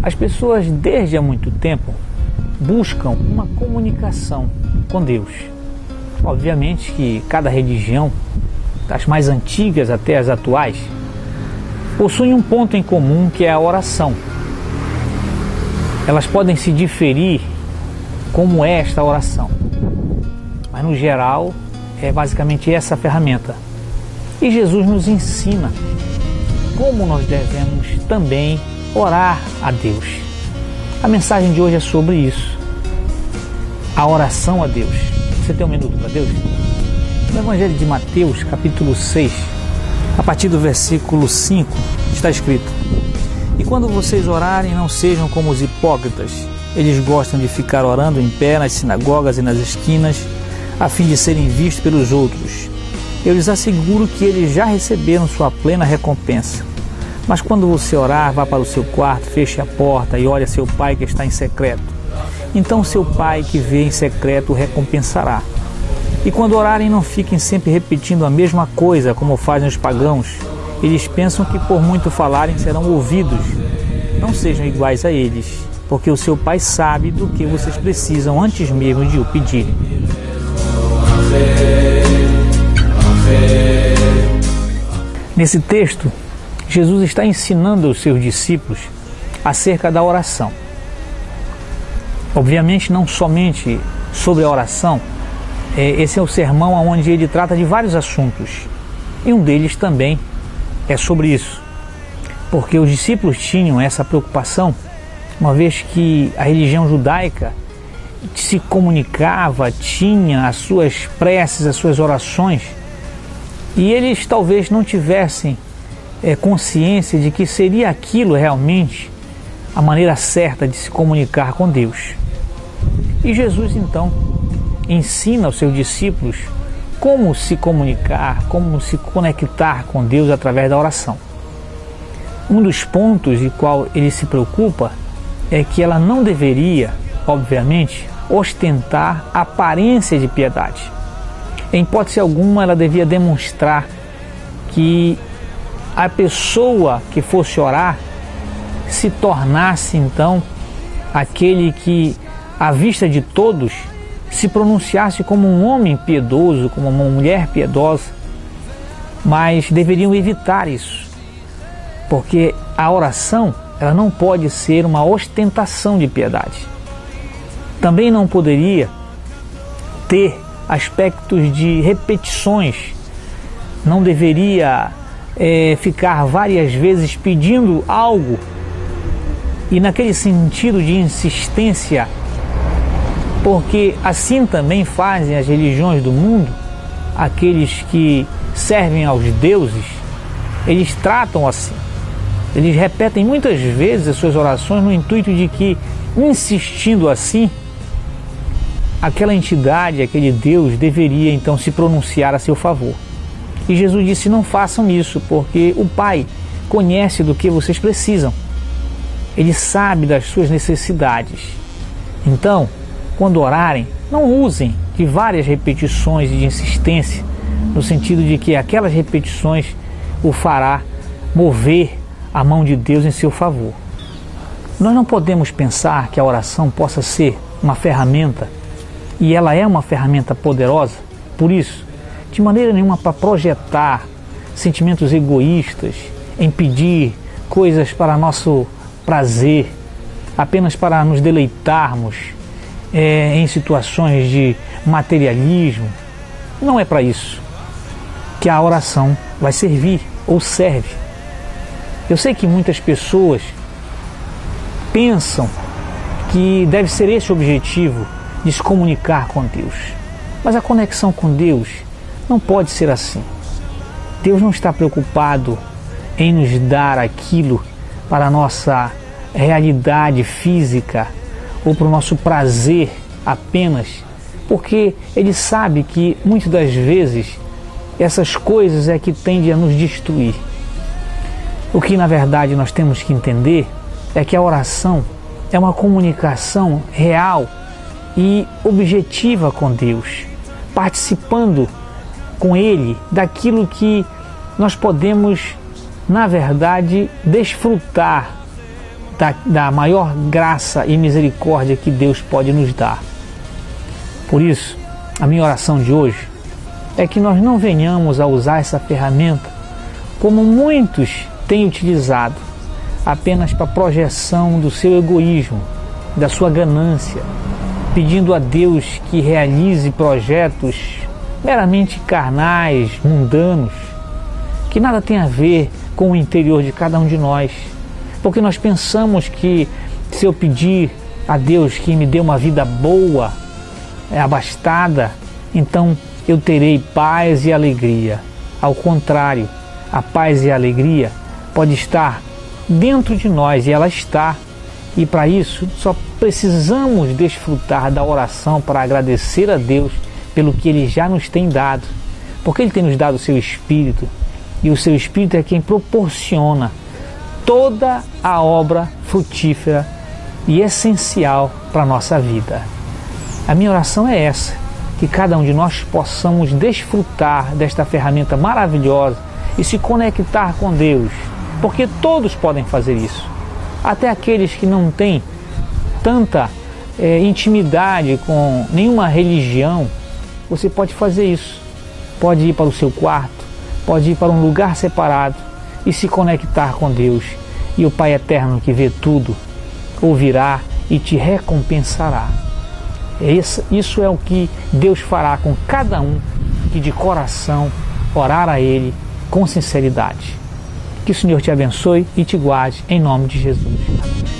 As pessoas desde há muito tempo buscam uma comunicação com Deus. Obviamente que cada religião, das mais antigas até as atuais, possui um ponto em comum, que é a oração. Elas podem se diferir como é esta oração, mas no geral é basicamente essa ferramenta. E Jesus nos ensina como nós devemos também orar a Deus. A mensagem de hoje é sobre isso, a oração a Deus. Você tem um minuto para Deus? No Evangelho de Mateus, capítulo 6, a partir do versículo 5, está escrito: E quando vocês orarem, não sejam como os hipócritas. Eles gostam de ficar orando em pé nas sinagogas e nas esquinas, a fim de serem vistos pelos outros. Eu lhes asseguro que eles já receberam sua plena recompensa. Mas quando você orar, vá para o seu quarto, feche a porta e ore a seu pai que está em secreto. Então seu pai que vê em secreto o recompensará. E quando orarem, não fiquem sempre repetindo a mesma coisa, como fazem os pagãos. Eles pensam que por muito falarem serão ouvidos. Não sejam iguais a eles, porque o seu pai sabe do que vocês precisam antes mesmo de o pedirem. Nesse texto, Jesus está ensinando aos seus discípulos acerca da oração. Obviamente, não somente sobre a oração, esse é o sermão onde ele trata de vários assuntos, e um deles também é sobre isso, porque os discípulos tinham essa preocupação, uma vez que a religião judaica se comunicava, tinha as suas preces, as suas orações, e eles talvez não tivessem consciência de que seria aquilo realmente a maneira certa de se comunicar com Deus. E Jesus então ensina aos seus discípulos como se comunicar, como se conectar com Deus através da oração. Um dos pontos em qual ele se preocupa é que ela não deveria, obviamente, ostentar aparência de piedade. Em hipótese alguma, ela devia demonstrar que a pessoa que fosse orar se tornasse então aquele que, à vista de todos, se pronunciasse como um homem piedoso, como uma mulher piedosa, mas deveriam evitar isso, porque a oração ela não pode ser uma ostentação de piedade. Também não poderia ter aspectos de repetições, não deveria ficar várias vezes pedindo algo e naquele sentido de insistência, porque assim também fazem as religiões do mundo. Aqueles que servem aos deuses, eles tratam assim, eles repetem muitas vezes as suas orações no intuito de que, insistindo assim, aquela entidade, aquele Deus deveria então se pronunciar a seu favor. E Jesus disse: não façam isso, porque o Pai conhece do que vocês precisam. Ele sabe das suas necessidades. Então, quando orarem, não usem de várias repetições e de insistência, no sentido de que aquelas repetições o fará mover a mão de Deus em seu favor. Nós não podemos pensar que a oração possa ser uma ferramenta, e ela é uma ferramenta poderosa, por isso, de maneira nenhuma para projetar sentimentos egoístas, em pedir coisas para nosso prazer, apenas para nos deleitarmos em situações de materialismo. Não é para isso que a oração vai servir ou serve. Eu sei que muitas pessoas pensam que deve ser esse o objetivo de se comunicar com Deus, mas a conexão com Deus não pode ser assim. Deus não está preocupado em nos dar aquilo para a nossa realidade física ou para o nosso prazer apenas, porque Ele sabe que muitas das vezes essas coisas é que tendem a nos destruir. O que na verdade nós temos que entender é que a oração é uma comunicação real e objetiva com Deus, participando com Ele daquilo que nós podemos, na verdade, desfrutar da maior graça e misericórdia que Deus pode nos dar. Por isso, a minha oração de hoje é que nós não venhamos a usar essa ferramenta como muitos têm utilizado, apenas para projeção do seu egoísmo, da sua ganância, pedindo a Deus que realize projetos meramente carnais, mundanos, que nada tem a ver com o interior de cada um de nós, porque nós pensamos que se eu pedir a Deus que me dê uma vida boa, abastada, então eu terei paz e alegria. Ao contrário, a paz e a alegria pode estar dentro de nós, e ela está. E para isso só precisamos desfrutar da oração para agradecer a Deus pelo que Ele já nos tem dado, porque Ele tem nos dado o seu Espírito, e o seu Espírito é quem proporciona toda a obra frutífera e essencial para a nossa vida. A minha oração é essa, que cada um de nós possamos desfrutar desta ferramenta maravilhosa e se conectar com Deus, porque todos podem fazer isso, até aqueles que não têm tanta intimidade com nenhuma religião. Você pode fazer isso, pode ir para o seu quarto, pode ir para um lugar separado e se conectar com Deus, e o Pai Eterno que vê tudo ouvirá e te recompensará. Isso é o que Deus fará com cada um que de coração orar a Ele com sinceridade. Que o Senhor te abençoe e te guarde em nome de Jesus.